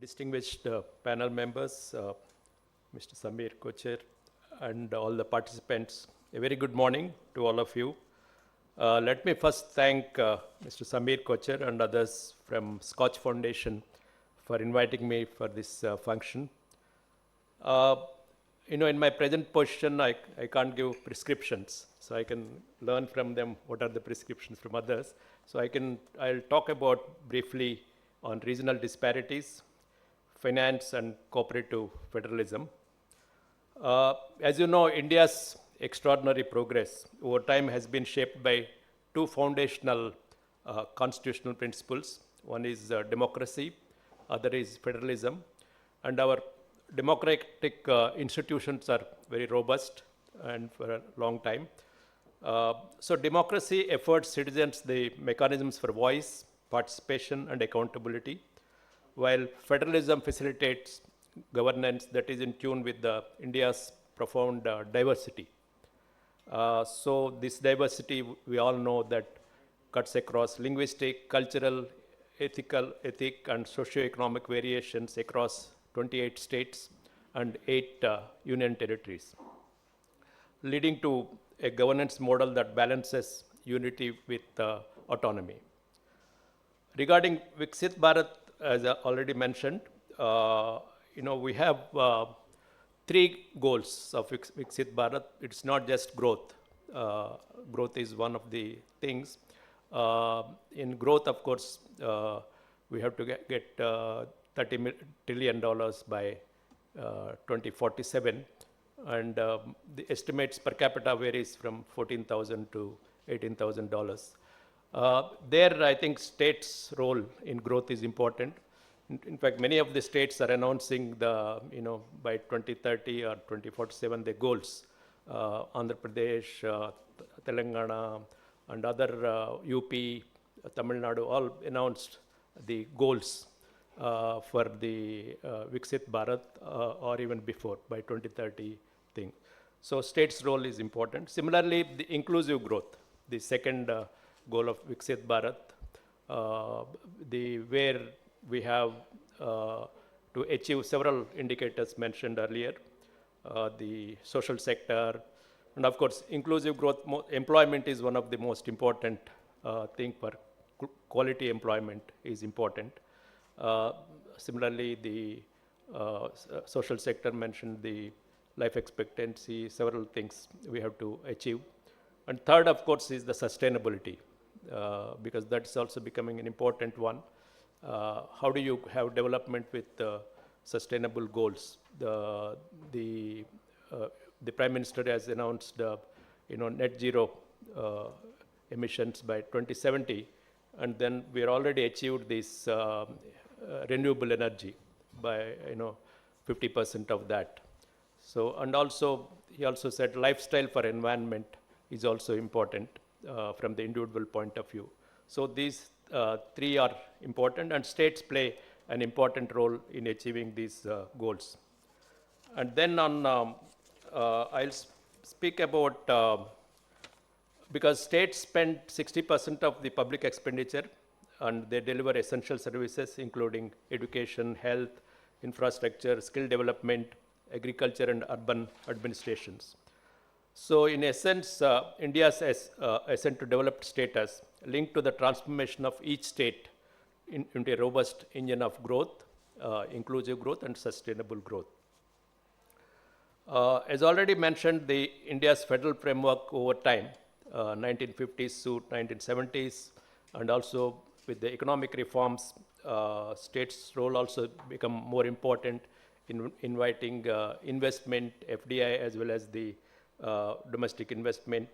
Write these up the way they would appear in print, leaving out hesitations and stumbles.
distinguished panel members, Mr. Samir, co-chair, and all the participants. A very good morning to all of you. Let me first thank Mr. Samir, co-chair, and others from SKOCH Foundation for inviting me for this function. In my present position, I can't give prescriptions, so I can learn from them what are the prescriptions from others. So I'll talk about briefly on regional disparities, finance and cooperative federalism. As you know, India's extraordinary progress over time has been shaped by two foundational constitutional principles. One is democracy, other is federalism, and our democratic institutions are very robust and for a long time. So democracy affords citizens the mechanisms for voice, participation, and accountability, while federalism facilitates governance that is in tune with India's profound diversity. So this diversity, we all know that cuts across linguistic, cultural, ethic, and socio-economic variations across 28 states and 8 union territories, leading to a governance model that balances unity with autonomy. Regarding Viksit Bharat, as I already mentioned, we have 3 goals of Viksit Bharat. It's not just growth. Growth is one of the things. In growth, of course, we have to get $30 trillion by 2047. And the estimates per capita varies from $14,000 to $18,000. There, I think states' role in growth is important. In fact, many of the states are announcing by 2030 or 2047 the goals. Andhra Pradesh, Telangana, and other UP, Tamil Nadu all announced the goals for the Viksit Bharat or even before by 2030 thing. So states' role is important. Similarly, the inclusive growth, the second goal of Viksit Bharat, where we have to achieve several indicators mentioned earlier, the social sector, and of course, inclusive growth, employment is one of the most important thing for quality employment is important. Similarly, the social sector mentioned the life expectancy, several things we have to achieve. And third, of course, is the sustainability, because that's also becoming an important one. How do you have development with sustainable goals? The Prime Minister has announced net zero emissions by 2070, and then we are already achieved this renewable energy by 50% of that. So, and also he also said lifestyle for environment is also important from the individual point of view. So these 3 are important, and states play an important role in achieving these goals. And then I'll speak about, because states spend 60% of the public expenditure and they deliver essential services including education, health, infrastructure, skill development, agriculture, and urban administrations. So in essence, India's ascent to developed status linked to the transformation of each state into a robust engine of growth, inclusive growth, and sustainable growth. As already mentioned, India's federal framework over time, 1950s to 1970s, and also with the economic reforms, states' role also become more important in inviting investment, FDI, as well as the domestic investment.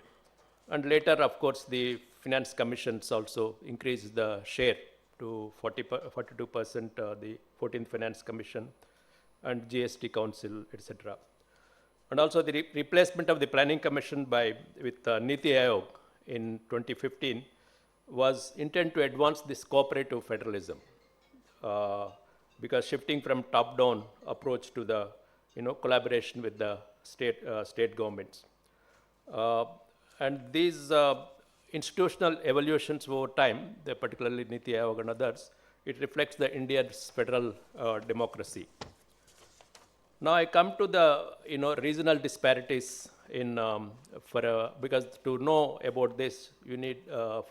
And later, of course, the finance commissions also increased the share to 42%, the 14th Finance Commission, and GST Council, etc. And also the replacement of the Planning Commission with Niti Aayog in 2015 was intended to advance this cooperative federalism, because shifting from top-down approach to the collaboration with the state governments. And these institutional evolutions over time, particularly Niti Aayog and others, it reflects the India's federal democracy. Now I come to the regional disparities in because to know about this, you need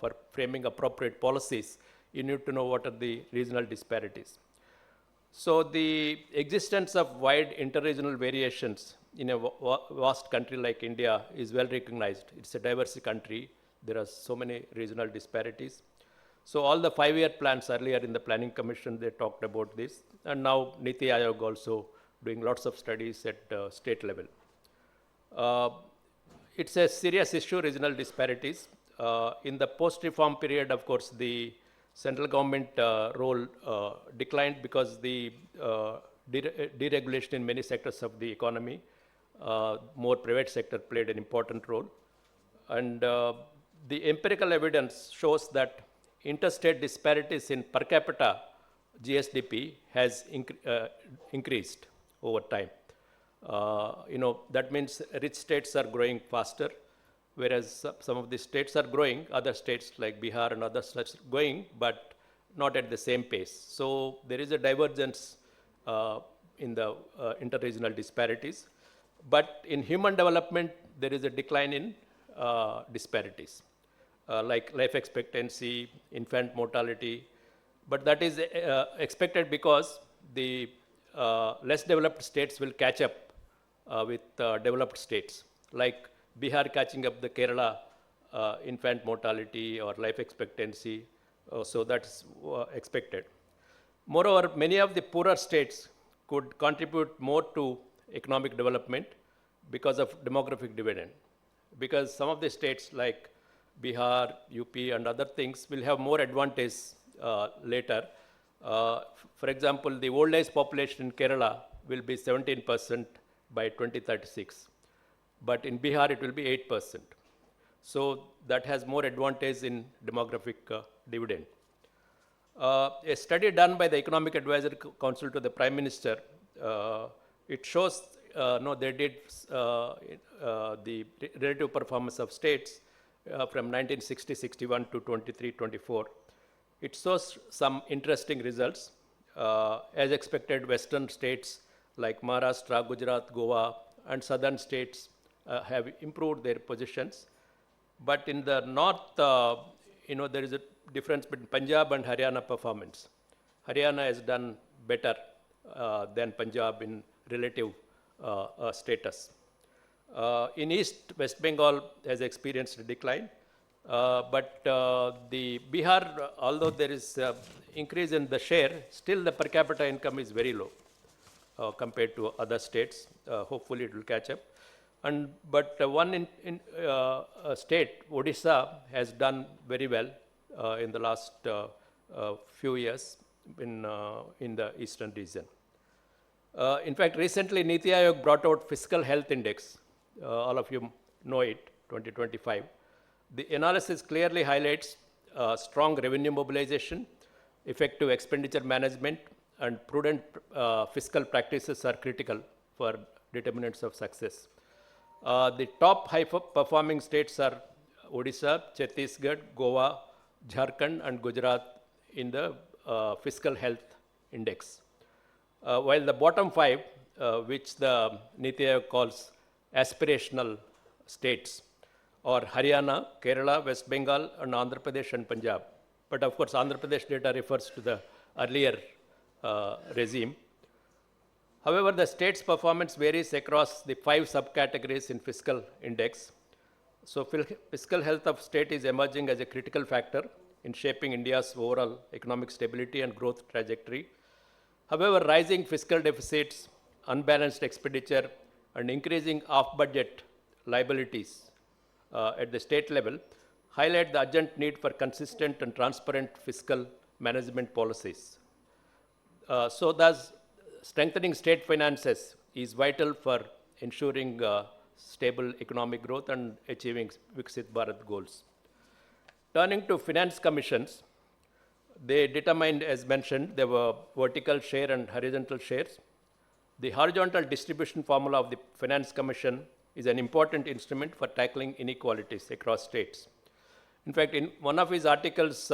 for framing appropriate policies, you need to know what are the regional disparities. So the existence of wide interregional variations in a vast country like India is well recognized. It's a diverse country. There are so many regional disparities. So all the 5-year plans earlier in the Planning Commission, they talked about this. And now Niti Aayog also doing lots of studies at state level. It's a serious issue, regional disparities. In the post-reform period, of course, the central government role declined because the deregulation in many sectors of the economy, more private sector played an important role. And the empirical evidence shows that interstate disparities in per capita GSDP has increased over time. That means rich states are growing faster, whereas some of the states are growing, other states like Bihar and others are going, but not at the same pace. So there is a divergence in the interregional disparities. But in human development, there is a decline in disparities, like life expectancy, infant mortality. But that is expected because the less developed states will catch up with developed states, like Bihar catching up the Kerala infant mortality or life expectancy. So that's expected. Moreover, many of the poorer states could contribute more to economic development because of demographic dividend. Because some of the states like Bihar, UP, and other things will have more advantage later. For example, the old age population in Kerala will be 17% by 2036. But in Bihar, it will be 8%. So that has more advantage in demographic dividend. A study done by the Economic Advisory Council to the Prime Minister, it shows, they did the relative performance of states from 1960-61 to 23-24. It shows some interesting results. As expected, western states like Maharashtra, Gujarat, Goa, and southern states have improved their positions. But in the north, there is a difference between Punjab and Haryana performance. Haryana has done better than Punjab in relative status. In East, West Bengal has experienced a decline. But the Bihar, although there is increase in the share, still the per capita income is very low compared to other states. Hopefully it will catch up. But one state, Odisha, has done very well in the last few years in the eastern region. In fact, recently Niti Aayog brought out Fiscal Health Index. All of you know it, 2025. The analysis clearly highlights strong revenue mobilization, effective expenditure management, and prudent fiscal practices are critical for determinants of success. The top high-performing states are Odisha, Chhattisgarh, Goa, Jharkhand, and Gujarat in the Fiscal Health Index. While the bottom 5, which the Niti Aayog calls aspirational states, or Haryana, Kerala, West Bengal, and Andhra Pradesh and Punjab. But of course, Andhra Pradesh data refers to the earlier regime. However, the state's performance varies across the 5 subcategories in fiscal index. So fiscal health of state is emerging as a critical factor in shaping India's overall economic stability and growth trajectory. However, rising fiscal deficits, unbalanced expenditure, and increasing off-budget liabilities at the state level highlight the urgent need for consistent and transparent fiscal management policies. So thus, strengthening state finances is vital for ensuring stable economic growth and achieving Viksit Bharat goals. Turning to finance commissions, they determined, as mentioned, there were vertical share and horizontal shares. The horizontal distribution formula of the Finance Commission is an important instrument for tackling inequalities across states. In fact, in one of his articles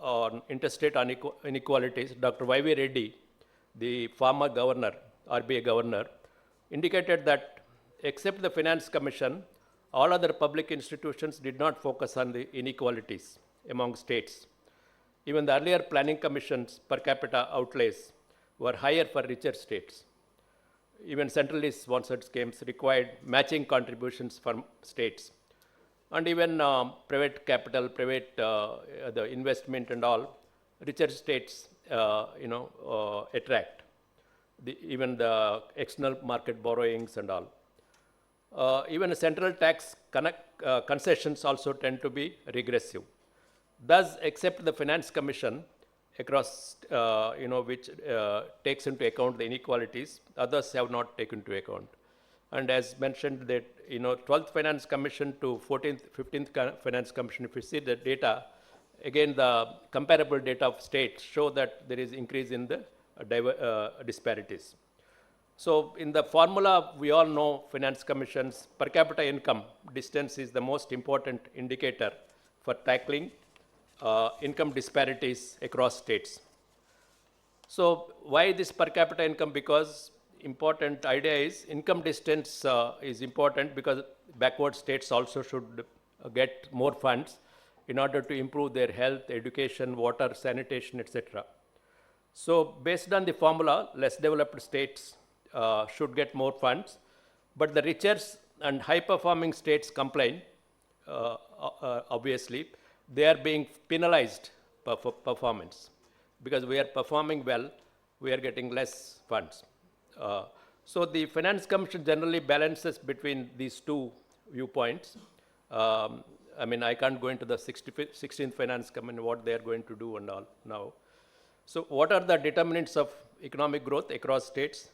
on interstate inequalities, Dr. Y.V. Reddy, the former governor, RBI governor, indicated that except the Finance Commission, all other public institutions did not focus on the inequalities among states. Even the earlier planning commissions per capita outlays were higher for richer states. Even centrally sponsored schemes required matching contributions from states. And even private capital, private the investment and all, richer states, attract. Even the external market borrowings and all. Even central tax concessions also tend to be regressive. Thus, except the Finance Commission, across, which takes into account the inequalities, others have not taken into account. And as mentioned that, 12th Finance Commission to 14th, 15th Finance Commission, if you see the data, again, the comparable data of states show that there is increase in the disparities. So in the formula, we all know Finance Commission's per capita income distance is the most important indicator for tackling income disparities across states. So why this per capita income? Because important idea is income distance is important because backward states also should get more funds in order to improve their health, education, water, sanitation, etc. So based on the formula, less developed states should get more funds, but the richer and high-performing states complain, obviously, they are being penalized for performance. Because we are performing well, we are getting less funds. So the Finance Commission generally balances between these two viewpoints. I can't go into the 16th Finance Commission, what they are going to do and all now. So what are the determinants of economic growth across states?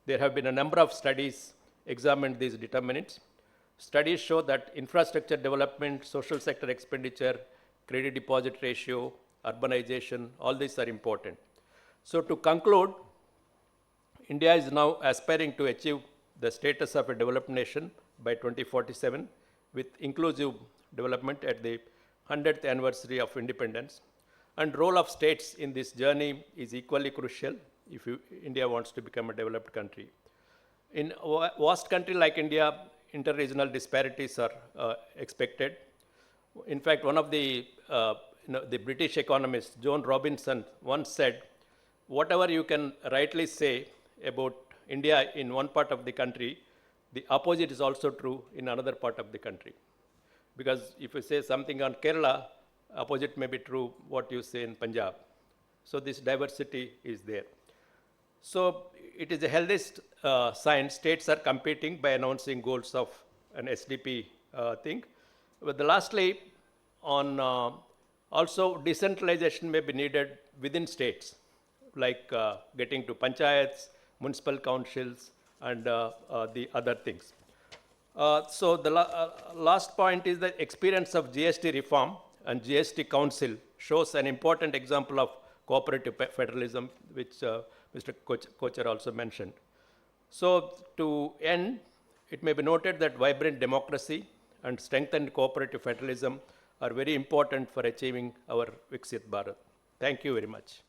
There have been a number of studies examined these determinants. Studies show that infrastructure development, social sector expenditure, credit deposit ratio, urbanization, all these are important. So to conclude, India is now aspiring to achieve the status of a developed nation by 2047 with inclusive development at the 100th anniversary of independence. And role of states in this journey is equally crucial if India wants to become a developed country. In a vast country like India, interregional disparities are expected. In fact, one of the British economist, John Robinson, once said, whatever you can rightly say about India in one part of the country, the opposite is also true in another part of the country. Because if you say something on Kerala, opposite may be true what you say in Punjab. So this diversity is there. So it is the healthiest sign. States are competing by announcing goals of an SDP thing. But lastly, on also decentralization may be needed within states, like getting to panchayats, municipal councils, and the other things. So the last point is the experience of GST reform and GST Council shows an important example of cooperative federalism, which Mr. Kocher also mentioned. So to end, it may be noted that vibrant democracy and strengthened cooperative federalism are very important for achieving our Viksit Bharat. Thank you very much.